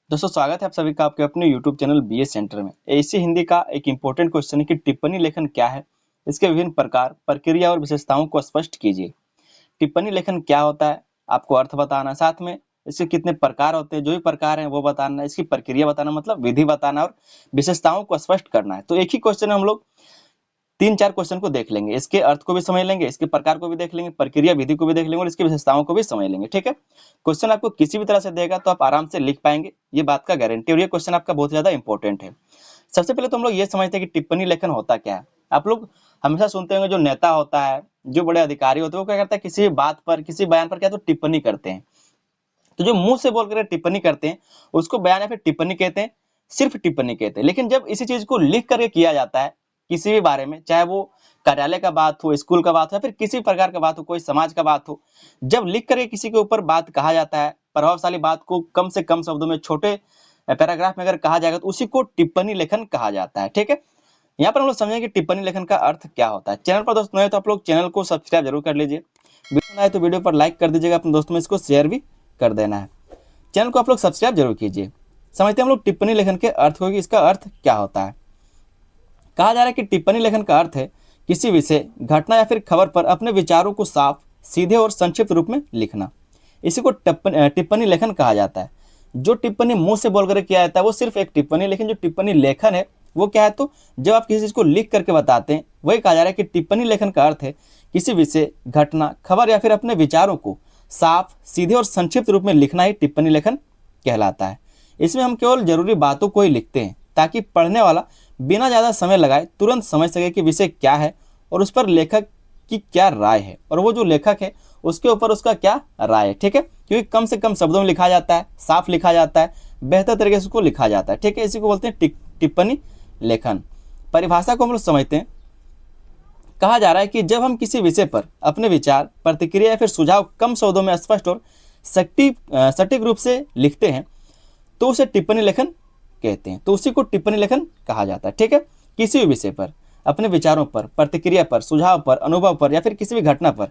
दोस्तों स्वागत है आप सभी का आपके अपने YouTube चैनल बीएस सेंटर में। एसी हिंदी का एक इम्पोर्टेंट क्वेश्चन है कि टिप्पणी लेखन क्या है, इसके विभिन्न प्रकार, प्रक्रिया और विशेषताओं को स्पष्ट कीजिए। टिप्पणी लेखन क्या होता है, आपको अर्थ बताना, साथ में इसके कितने प्रकार होते हैं, जो भी प्रकार हैं वो बताना, इसकी प्रक्रिया बताना मतलब विधि बताना और विशेषताओं को स्पष्ट करना है। तो एक ही क्वेश्चन हम लोग 3-4 क्वेश्चन को देख लेंगे, इसके अर्थ को भी समझ लेंगे, इसके प्रकार को भी देख लेंगे, प्रक्रिया विधि को भी देख लेंगे और इसकी विशेषताओं को भी समझ लेंगे। ठीक है, क्वेश्चन आपको किसी भी तरह से देगा तो आप आराम से लिख पाएंगे, ये बात का गारंटी। और ये क्वेश्चन आपका बहुत ज्यादा इंपॉर्टेंट है। सबसे पहले तो हम लोग ये समझते हैं कि टिप्पणी लेखन होता क्या है। आप लोग हमेशा सुनते होंगे जो नेता होता है, जो बड़े अधिकारी होते हैं, वो क्या करता है, किसी भी बात पर, किसी बयान पर क्या तो टिप्पणी करते हैं। तो जो मुंह से बोलकर टिप्पणी करते हैं उसको बयान या फिर टिप्पणी कहते हैं, सिर्फ टिप्पणी कहते हैं। लेकिन जब इसी चीज को लिख करके किया जाता है किसी भी बारे में, चाहे वो कार्यालय का बात हो, स्कूल का बात हो या फिर किसी प्रकार का बात हो, कोई समाज का बात हो, जब लिख करके किसी के ऊपर बात कहा जाता है, प्रभावशाली बात को कम से कम शब्दों में, छोटे पैराग्राफ में अगर कहा जाएगा तो उसी को टिप्पणी लेखन कहा जाता है। ठीक है, यहाँ पर हम लोग समझेंगे कि टिप्पणी लेखन का अर्थ क्या होता है। चैनल पर दोस्तों नए तो आप लोग चैनल को सब्सक्राइब जरूर कर लीजिए, वीडियो आए तो वीडियो पर लाइक कर दीजिएगा, अपने दोस्तों में इसको शेयर भी कर देना है। चैनल को आप लोग सब्सक्राइब जरूर कीजिए। समझते हैं हम लोग टिप्पणी लेखन के अर्थ को कि इसका अर्थ क्या होता है। कहा जा रहा है कि टिप्पणी लेखन का अर्थ है किसी विषय, घटना या फिर खबर पर अपने विचारों को साफ, सीधे और संक्षिप्त रूप में लिखना। इसी को टिप्पणी लेखन कहा जाता है। जो टिप्पणी मुंह से बोलकर किया जाता है वो सिर्फ एक टिप्पणी, लेकिन जो टिप्पणी लेखन है वो क्या है, तो जब आप किसी चीज को लिख करके बताते हैं वही कहा जा रहा है कि टिप्पणी लेखन का अर्थ है किसी विषय, घटना, खबर या फिर अपने विचारों को साफ, सीधे और संक्षिप्त रूप में लिखना ही टिप्पणी लेखन कहलाता है। इसमें हम केवल जरूरी बातों को ही लिखते हैं ताकि पढ़ने वाला बिना ज़्यादा समय लगाए तुरंत समझ सके कि विषय क्या है और उस पर लेखक की क्या राय है, और वो जो लेखक है उसके ऊपर उसका क्या राय है। ठीक है, क्योंकि कम से कम शब्दों में लिखा जाता है, साफ लिखा जाता है, बेहतर तरीके से उसको लिखा जाता है। ठीक है, इसी को बोलते हैं टिप्पणी लेखन। परिभाषा को हम लोग समझते हैं। कहा जा रहा है कि जब हम किसी विषय पर अपने विचार, प्रतिक्रिया या फिर सुझाव कम शब्दों में स्पष्ट और सटीक रूप से लिखते हैं तो उसे टिप्पणी लेखन कहते हैं। तो उसी को टिप्पणी लेखन कहा जाता है। ठीक है, किसी भी विषय पर, अपने विचारों पर, प्रतिक्रिया पर, सुझाव पर, अनुभव पर या फिर किसी भी घटना पर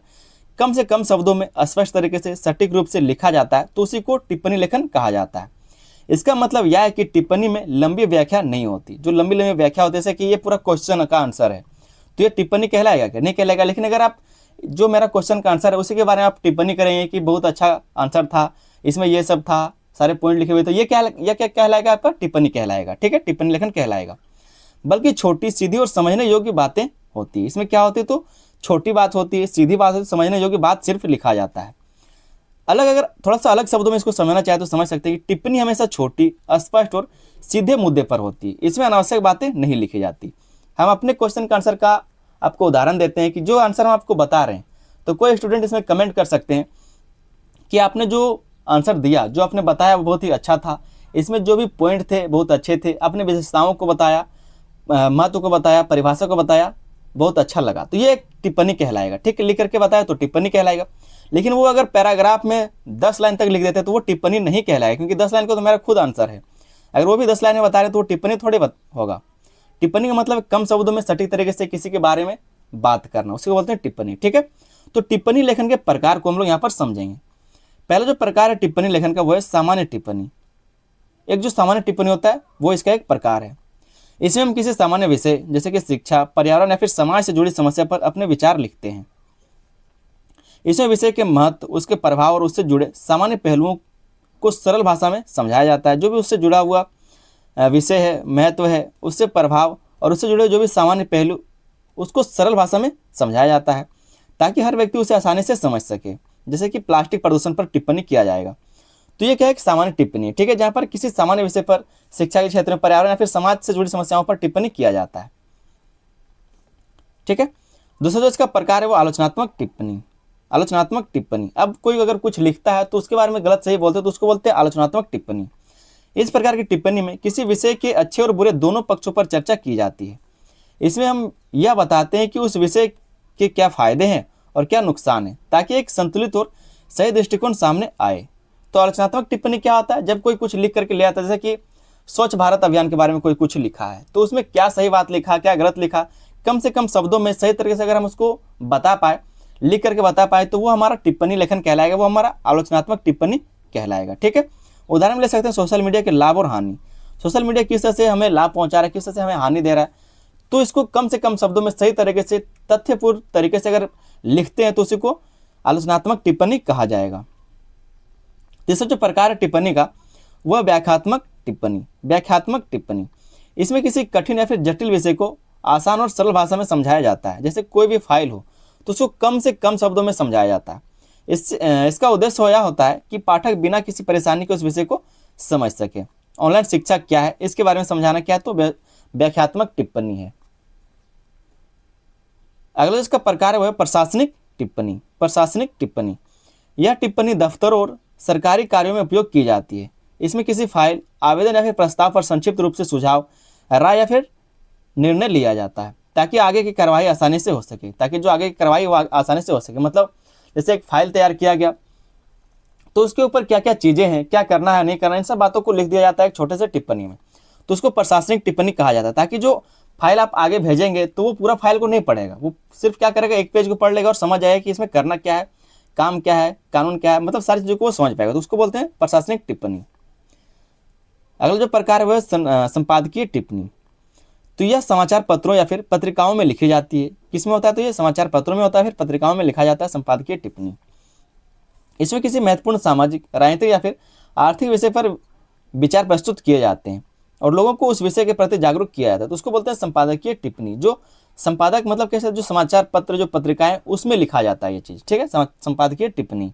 कम से कम शब्दों में स्पष्ट तरीके से सटीक रूप से लिखा जाता है तो उसी को टिप्पणी लेखन कहा जाता है। इसका मतलब यह है कि टिप्पणी में लंबी व्याख्या नहीं होती। जो लंबी लंबी व्याख्या होती है, जैसे कि ये पूरा क्वेश्चन का आंसर है तो ये टिप्पणी कहलाएगा क्या? नहीं कहलाएगा। लेकिन अगर आप जो मेरा क्वेश्चन का आंसर है उसी के बारे में आप टिप्पणी करेंगे कि बहुत अच्छा आंसर था, इसमें ये सब था, सारे पॉइंट लिखे हुए, तो ये क्या कहलाएगा? आपका टिप्पणी कहलाएगा। ठीक है, टिप्पणी लेखन कहलाएगा। बल्कि छोटी, सीधी और समझने योग्य बातें होती है। इसमें क्या होती है, तो छोटी बात होती है, सीधी बात होती है, समझने योग्य बात सिर्फ लिखा जाता है। अगर थोड़ा सा अलग शब्दों में इसको समझना चाहे तो समझ सकते हैं कि टिप्पणी हमेशा छोटी, स्पष्ट और सीधे मुद्दे पर होती है। इसमें अनावश्यक बातें नहीं लिखी जाती। हम अपने क्वेश्चन का आंसर का आपको उदाहरण देते हैं कि जो आंसर हम आपको बता रहे हैं, तो कोई स्टूडेंट इसमें कमेंट कर सकते हैं कि आपने जो आंसर दिया, जो आपने बताया वो बहुत ही अच्छा था, इसमें जो भी पॉइंट थे बहुत अच्छे थे, अपने विशेषताओं को बताया, महत्व को बताया, परिभाषा को बताया, बहुत अच्छा लगा, तो ये एक टिप्पणी कहलाएगा। ठीक है, लिख करके बताया तो टिप्पणी कहलाएगा। लेकिन वो अगर पैराग्राफ में 10 लाइन तक लिख देते तो वो टिप्पणी नहीं कहलाएगा, क्योंकि 10 लाइन को तो मेरा खुद आंसर है। अगर वो भी 10 लाइन में बता रहे तो वो टिप्पणी थोड़ी होगा। टिप्पणी का मतलब कम शब्दों में सटीक तरीके से किसी के बारे में बात करना, उसको बोलते हैं टिप्पणी। ठीक है, तो टिप्पणी लेखन के प्रकार को हम लोग यहाँ पर समझेंगे। पहला जो प्रकार है टिप्पणी लेखन का वो है सामान्य टिप्पणी। एक जो सामान्य टिप्पणी होता है वो इसका एक प्रकार है। इसमें हम किसी सामान्य विषय जैसे कि शिक्षा, पर्यावरण या फिर समाज से जुड़ी समस्या पर अपने विचार लिखते हैं। इसमें विषय के महत्व, उसके प्रभाव और उससे जुड़े सामान्य पहलुओं को सरल भाषा में समझाया जाता है। जो भी उससे जुड़ा हुआ विषय है, महत्व है, उससे प्रभाव और उससे जुड़े जो भी सामान्य पहलू, उसको सरल भाषा में समझाया जाता है ताकि हर व्यक्ति उसे आसानी से समझ सके। जैसे कि प्लास्टिक प्रदूषण पर टिप्पणी किया जाएगा, तो ये क्या है, एक सामान्य टिप्पणी है। ठीक है, जहाँ पर किसी सामान्य विषय पर, शिक्षा के क्षेत्र में, पर्यावरण या फिर समाज से जुड़ी समस्याओं पर टिप्पणी किया जाता है। ठीक है, दूसरा जो इसका प्रकार है वो आलोचनात्मक टिप्पणी। आलोचनात्मक टिप्पणी, अब कोई अगर कुछ लिखता है तो उसके बारे में गलत सही बोलते हैं तो उसको बोलते हैं आलोचनात्मक टिप्पणी। इस प्रकार की टिप्पणी में किसी विषय के अच्छे और बुरे दोनों पक्षों पर चर्चा की जाती है। इसमें हम यह बताते हैं कि उस विषय के क्या फायदे हैं और क्या नुकसान है, ताकि एक संतुलित और सही दृष्टिकोण सामने आए। तो आलोचनात्मक टिप्पणी क्या होता है, जब कोई कुछ लिख करके ले आता है, जैसे कि स्वच्छ भारत अभियान के बारे में कोई कुछ लिखा है, तो उसमें क्या सही बात लिखा, क्या गलत लिखा, कम से कम शब्दों में सही तरीके से अगर हम उसको बता पाए, लिख करके बता पाए, तो वो हमारा टिप्पणी लेखन कहलाएगा, वो हमारा आलोचनात्मक टिप्पणी कहलाएगा। ठीक है, उदाहरण में ले सकते हैं सोशल मीडिया के लाभ और हानि। सोशल मीडिया किस तरह से हमें लाभ पहुंचा रहा है, किस तरह से हमें हानि दे रहा है, तो इसको कम से कम शब्दों में सही तरीके से तथ्यपूर्ण तरीके से अगर लिखते हैं तो उसी को आलोचनात्मक टिप्पणी कहा जाएगा। तीसरा जो प्रकार है टिप्पणी का वह व्याख्यात्मक टिप्पणी। व्याख्यात्मक टिप्पणी इसमें किसी कठिन या फिर जटिल विषय को आसान और सरल भाषा में समझाया जाता है। जैसे कोई भी फाइल हो तो उसको कम से कम शब्दों में समझाया जाता है। इसका उद्देश्य यह होता है कि पाठक बिना किसी परेशानी के उस विषय को समझ सके। ऑनलाइन शिक्षा क्या है इसके बारे में समझाना क्या है, तो व्याख्यात्मक टिप्पणी है। अगला इसका प्रकार है वह प्रशासनिक टिप्पणी। प्रशासनिक टिप्पणी यह टिप्पणी दफ्तरों और सरकारी कार्यों में उपयोग की जाती है। इसमें किसी फाइल, आवेदन या फिर प्रस्ताव पर संक्षिप्त रूप से सुझाव, राय या फिर निर्णय लिया जाता है ताकि आगे की कार्रवाई आसानी से हो सके, ताकि जो आगे की कार्रवाई आसानी से हो सके। मतलब जैसे एक फाइल तैयार किया गया तो उसके ऊपर क्या क्या चीज़ें हैं, क्या करना है नहीं करना, इन सब बातों को लिख दिया जाता है एक छोटे से टिप्पणी में, तो उसको प्रशासनिक टिप्पणी कहा जाता है। ताकि जो फाइल आप आगे भेजेंगे तो वो पूरा फाइल को नहीं पढ़ेगा, वो सिर्फ क्या करेगा, एक पेज को पढ़ लेगा और समझ आएगा कि इसमें करना क्या है, काम क्या है, कानून क्या है, मतलब सारी चीज़ों को वो समझ पाएगा, तो उसको बोलते हैं प्रशासनिक टिप्पणी। अगला जो प्रकार है वह संपादकीय टिप्पणी। तो यह समाचार पत्रों या फिर पत्रिकाओं में लिखी जाती है। किसमें होता है, तो ये समाचार पत्रों में होता है, फिर पत्रिकाओं में लिखा जाता है संपादकीय टिप्पणी। इसमें किसी महत्वपूर्ण सामाजिक, राजनीतिक या फिर आर्थिक विषय पर विचार प्रस्तुत किए जाते हैं और लोगों को उस विषय के प्रति जागरूक किया जाता है, तो उसको बोलते हैं संपादकीय टिप्पणी। जो संपादक मतलब कैसे, जो समाचार पत्र, जो पत्रिकाएं, उसमें लिखा जाता है ये चीज़, ठीक है, संपादकीय टिप्पणी।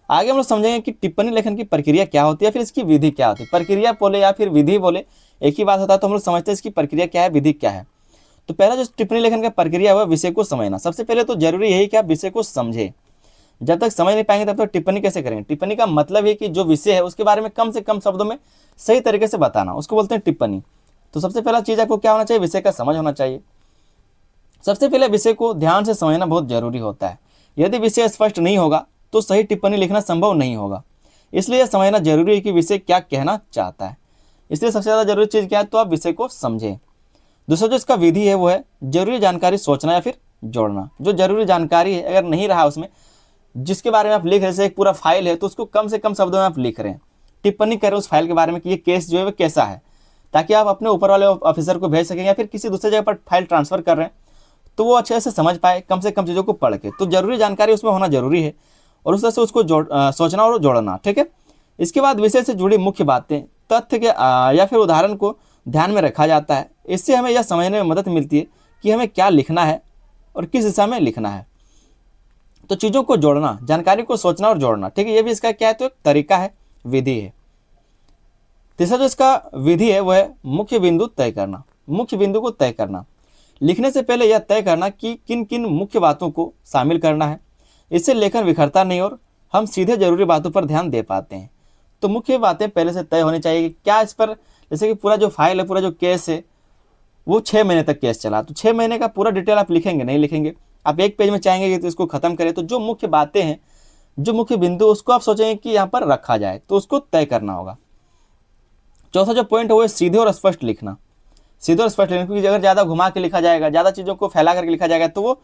आगे हम लोग समझेंगे कि टिप्पणी लेखन की प्रक्रिया क्या होती है, फिर इसकी विधि क्या होती है। प्रक्रिया बोले या फिर विधि बोले एक ही बात होता है, तो हम लोग समझते हैं इसकी प्रक्रिया क्या है, विधि क्या है। तो पहला जो टिप्पणी लेखन का प्रक्रिया है वह विषय को समझना। सबसे पहले तो जरूरी यही कि आप विषय को समझे। जब तक समझ नहीं पाएंगे तब तक टिप्पणी कैसे करेंगे। टिप्पणी का मतलब है कि जो विषय है उसके बारे में कम से कम शब्दों में सही तरीके से बताना, उसको बोलते हैं टिप्पणी। तो सबसे पहला चीज आपको क्या होना चाहिए, विषय का समझ होना चाहिए। सबसे पहले विषय को ध्यान से समझना बहुत जरूरी होता है। यदि विषय स्पष्ट नहीं होगा तो सही टिप्पणी लिखना संभव नहीं होगा। इसलिए यह समझना जरूरी है कि विषय क्या कहना चाहता है। इसलिए सबसे ज्यादा जरूरी चीज क्या है, तो आप विषय को समझें। दूसरा जो इसका विधि है वो है जरूरी जानकारी सोचना या फिर जोड़ना। जो जरूरी जानकारी है अगर नहीं रहा उसमें, जिसके बारे में आप लिख रहे हैं, जैसे एक पूरा फाइल है तो उसको कम से कम शब्दों में आप लिख रहे हैं, टिप्पणी करें उस फाइल के बारे में कि ये केस जो है वो कैसा है, ताकि आप अपने ऊपर वाले ऑफिसर को भेज सकें या फिर किसी दूसरे जगह पर फाइल ट्रांसफर कर रहे हैं तो वो अच्छे से समझ पाए, कम से कम चीज़ों को पढ़ के। तो जरूरी जानकारी उसमें होना जरूरी है और उस तरह से उसको सोचना और जोड़ना, ठीक है। इसके बाद विषय से जुड़ी मुख्य बातें, तथ्य के या फिर उदाहरण को ध्यान में रखा जाता है। इससे हमें यह समझने में मदद मिलती है कि हमें क्या लिखना है और किस दिशा में लिखना है। तो चीज़ों को जोड़ना, जानकारी को सोचना और जोड़ना, ठीक है, ये भी इसका क्या है, तो एक तरीका है, विधि है। तीसरा जो इसका विधि है वह है मुख्य बिंदु तय करना। मुख्य बिंदु को तय करना, लिखने से पहले यह तय करना कि किन किन मुख्य बातों को शामिल करना है। इससे लेखन बिखरता नहीं और हम सीधे जरूरी बातों पर ध्यान दे पाते हैं। तो मुख्य बातें पहले से तय होनी चाहिए कि क्या इस पर, जैसे कि पूरा जो फाइल है, पूरा जो केस है वो 6 महीने तक केस चला, तो 6 महीने का पूरा डिटेल आप लिखेंगे नहीं लिखेंगे, आप एक पेज में चाहेंगे कि तो इसको खत्म करें। तो जो मुख्य बातें हैं, जो मुख्य बिंदु, उसको आप सोचेंगे कि यहाँ पर रखा जाए, तो उसको तय करना होगा। चौथा जो पॉइंट है वो है सीधे और स्पष्ट लिखना। सीधे और स्पष्ट लिखना, क्योंकि अगर ज़्यादा घुमा के लिखा जाएगा, ज़्यादा चीज़ों को फैला करके लिखा जाएगा तो वो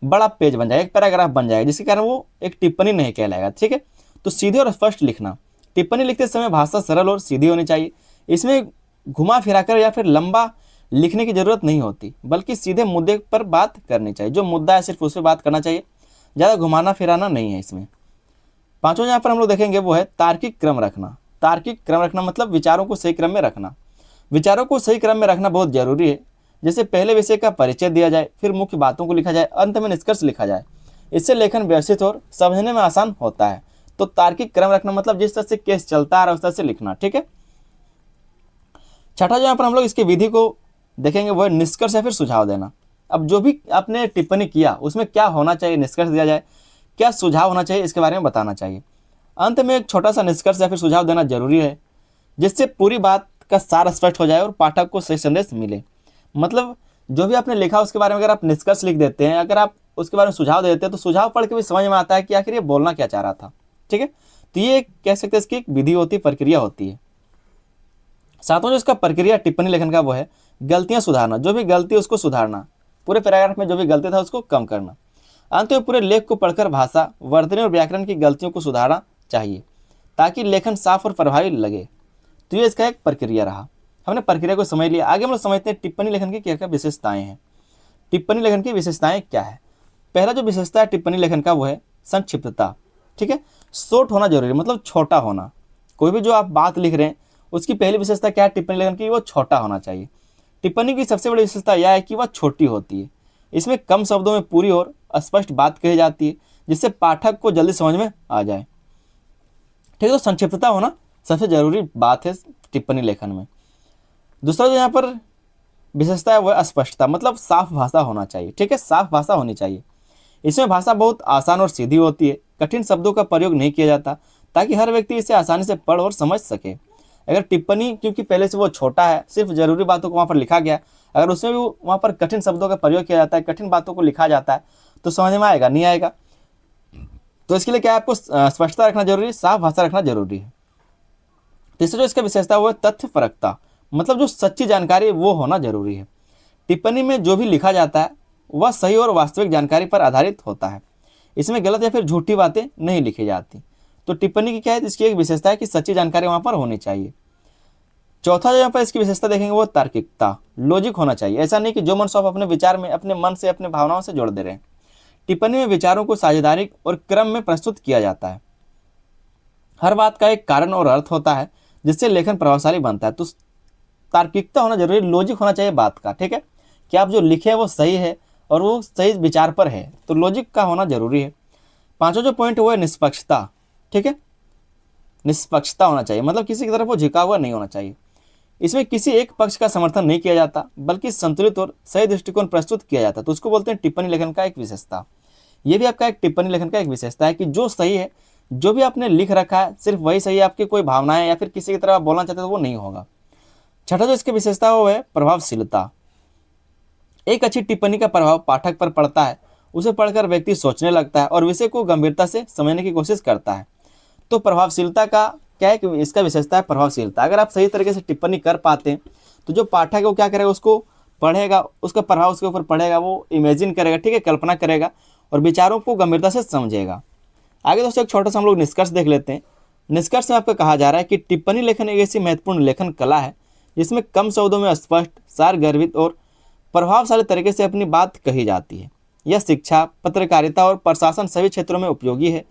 बड़ा पेज बन जाएगा, एक पैराग्राफ बन जाएगा, जिसके कारण वो एक टिप्पणी नहीं कहलाएगा, ठीक है। तो सीधे और स्पष्ट लिखना। टिप्पणी लिखते समय भाषा सरल और सीधी होनी चाहिए। इसमें घुमा फिराकर या फिर लंबा लिखने की जरूरत नहीं होती, बल्कि सीधे मुद्दे पर बात करनी चाहिए। जो मुद्दा है सिर्फ उस पर बात करना चाहिए, ज़्यादा घुमाना फिराना नहीं है इसमें। पांचों यहाँ पर हम लोग देखेंगे वो है तार्किक क्रम रखना। तार्किक क्रम रखना मतलब विचारों को सही क्रम में रखना। विचारों को सही क्रम में रखना बहुत जरूरी है। जैसे पहले विषय का परिचय दिया जाए, फिर मुख्य बातों को लिखा जाए, अंत में निष्कर्ष लिखा जाए। इससे लेखन व्यवस्थित और समझने में आसान होता है। तो तार्किक क्रम रखना मतलब जिस तरह से केस चलता है उस तरह से लिखना, ठीक है। छठा जो यहाँ पर हम लोग इसकी विधि को देखेंगे वो है निष्कर्ष या फिर सुझाव देना। अब जो भी आपने टिप्पणी किया उसमें क्या होना चाहिए, निष्कर्ष दिया जाए, क्या सुझाव होना चाहिए, इसके बारे में बताना चाहिए। अंत में एक छोटा सा निष्कर्ष या फिर सुझाव देना जरूरी है, जिससे पूरी बात का सार स्पष्ट हो जाए और पाठक को सही संदेश मिले। मतलब जो भी आपने लिखा उसके बारे में अगर आप निष्कर्ष लिख देते हैं, अगर आप उसके बारे में सुझाव दे देते हैं, तो सुझाव पढ़ के भी समझ में आता है कि आखिर ये बोलना क्या चाह रहा था, ठीक है। तो ये कह सकते हैं इसकी एक विधि होती है, प्रक्रिया होती है। सातवां जो इसका प्रक्रिया टिप्पणी लेखन का वो है गलतियां सुधारना। जो भी गलती उसको सुधारना, पूरे पैराग्राफ में जो भी गलती था उसको कम करना। अंत में पूरे लेख को पढ़कर भाषा, वर्तनी और व्याकरण की गलतियों को सुधारना चाहिए। ताकि लेखन साफ और प्रभावी लगे। तो ये इसका एक प्रक्रिया रहा। हमने प्रक्रिया को समझ लिया। आगे हम लोग समझते हैं टिप्पणी लेखन की क्या क्या विशेषताएं हैं। टिप्पणी लेखन की विशेषताएं क्या है। पहला जो विशेषता है टिप्पणी लेखन का वो है संक्षिप्तता। ठीक है, शॉर्ट होना जरूरी है, मतलब छोटा होना। कोई भी जो आप बात लिख रहे हैं उसकी पहली विशेषता क्या है टिप्पणी लेखन की, वो छोटा होना चाहिए। टिप्पणी की सबसे बड़ी विशेषता यह है कि वह छोटी होती है। इसमें कम शब्दों में पूरी और स्पष्ट बात कही जाती है, जिससे पाठक को जल्दी समझ में आ जाए। ठीक है, तो संक्षिप्तता होना सबसे जरूरी बात है टिप्पणी लेखन में। दूसरा जो यहाँ पर विशेषता है वह स्पष्टता, मतलब साफ भाषा होना चाहिए। ठीक है, साफ भाषा होनी चाहिए। इसमें भाषा बहुत आसान और सीधी होती है, कठिन शब्दों का प्रयोग नहीं किया जाता, ताकि हर व्यक्ति इसे आसानी से पढ़ और समझ सके। अगर टिप्पणी, क्योंकि पहले से वो छोटा है, सिर्फ जरूरी बातों को वहाँ पर लिखा गया, अगर उसमें भी वहाँ पर कठिन शब्दों का प्रयोग किया जाता है, कठिन बातों को लिखा जाता है, तो समझ में आएगा नहीं आएगा। तो इसके लिए क्या है, आपको स्पष्टता रखना जरूरी है, साफ भाषा रखना जरूरी है। तीसरा जो इसका विशेषता वो है तथ्यपरकता, मतलब जो सच्ची जानकारी है वो होना जरूरी है। टिप्पणी में जो भी लिखा जाता है वह सही और वास्तविक जानकारी पर आधारित होता है। इसमें गलत या फिर झूठी बातें नहीं लिखी जाती। तो टिप्पणी की क्या है, इसकी एक विशेषता है कि सच्ची जानकारी वहां पर होनी चाहिए। चौथा जो यहाँ पर इसकी विशेषता देखेंगे वो तार्किकता, लॉजिक होना चाहिए। ऐसा नहीं कि जो मन सो अपने विचार में अपने मन से अपने भावनाओं से जोड़ दे रहे हैं। टिप्पणी में विचारों को साझेदारी और क्रम में प्रस्तुत किया जाता है। हर बात का एक कारण और अर्थ होता है, जिससे लेखन प्रभावशाली बनता है। तो तार्किकता होना जरूरी, लॉजिक होना चाहिए बात का। ठीक है, कि आप जो लिखे हैं वो सही है और वो सही विचार पर है, तो लॉजिक का होना जरूरी है। पांचवा जो पॉइंट वो है निष्पक्षता। ठीक है, निष्पक्षता होना चाहिए, मतलब किसी की तरफ वो झुका हुआ नहीं होना चाहिए। इसमें किसी एक पक्ष का समर्थन नहीं किया जाता, बल्कि संतुलित और सही दृष्टिकोण प्रस्तुत किया जाता है। तो उसको बोलते हैं टिप्पणी लेखन का एक विशेषता। ये भी आपका एक टिप्पणी लेखन का एक विशेषता है कि जो सही है, जो भी आपने लिख रखा है सिर्फ वही सही है, आपकी कोई भावनाएं या फिर किसी की तरफ आप बोलना चाहते हो तो वो नहीं होगा। छठा जो इसकी विशेषता है वो है प्रभावशीलता। एक अच्छी टिप्पणी का प्रभाव पाठक पर पड़ता है। उसे पढ़कर व्यक्ति सोचने लगता है और विषय को गंभीरता से समझने की कोशिश करता है। तो प्रभावशीलता का क्या है कि इसका विशेषता है प्रभावशीलता। अगर आप सही तरीके से टिप्पणी कर पाते हैं तो जो पाठक है वो क्या करेगा, उसको पढ़ेगा, उसका प्रभाव उसके ऊपर पड़ेगा, वो इमेजिन करेगा, ठीक है, कल्पना करेगा और विचारों को गंभीरता से समझेगा। आगे दोस्तों एक छोटा सा हम लोग निष्कर्ष देख लेते हैं। निष्कर्ष में आपको कहा जा रहा है कि टिप्पणी लेखन एक ऐसी महत्वपूर्ण लेखन कला है जिसमें कम शब्दों में स्पष्ट, सार गर्भित और प्रभावशाली तरीके से अपनी बात कही जाती है। यह शिक्षा, पत्रकारिता और प्रशासन सभी क्षेत्रों में उपयोगी है।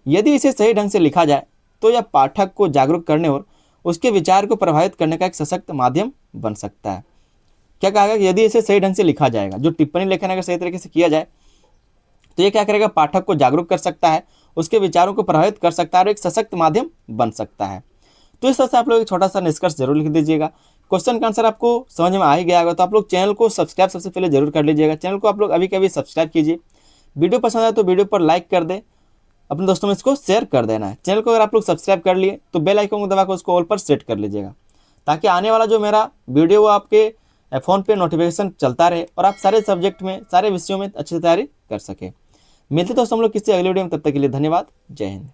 यदि इसे सही ढंग से लिखा जाए तो यह पाठक को जागरूक करने और उसके विचार को प्रभावित करने का एक सशक्त माध्यम बन सकता है। क्या कहा गया कि यदि इसे सही ढंग से लिखा जाएगा, जो टिप्पणी लेखन अगर सही तरीके से किया जाए तो ये क्या करेगा, पाठक को जागरूक कर सकता है, उसके विचारों को प्रभावित कर सकता है और एक सशक्त माध्यम बन सकता है। तो इस तरह से आप लोग एक छोटा सा निष्कर्ष जरूर लिख दीजिएगा। क्वेश्चन का आंसर आपको समझ में आ ही गया होगा, तो आप लोग चैनल को सब्सक्राइब सबसे पहले जरूर कर लीजिएगा। चैनल को आप लोग अभी कभी सब्सक्राइब कीजिए। वीडियो पसंद आए तो वीडियो पर लाइक कर दें, अपने दोस्तों में इसको शेयर कर देना है। चैनल को अगर आप लोग सब्सक्राइब कर लिए तो बेल आइकन को दबाकर उसको ऑल पर सेट कर लीजिएगा, ताकि आने वाला जो मेरा वीडियो वो आपके फ़ोन पे नोटिफिकेशन चलता रहे और आप सारे सब्जेक्ट में, सारे विषयों में अच्छी से तैयारी कर सके। मिलते दोस्तों हम लोग किसी अगले वीडियो में, तब तक के लिए धन्यवाद। जय हिंद।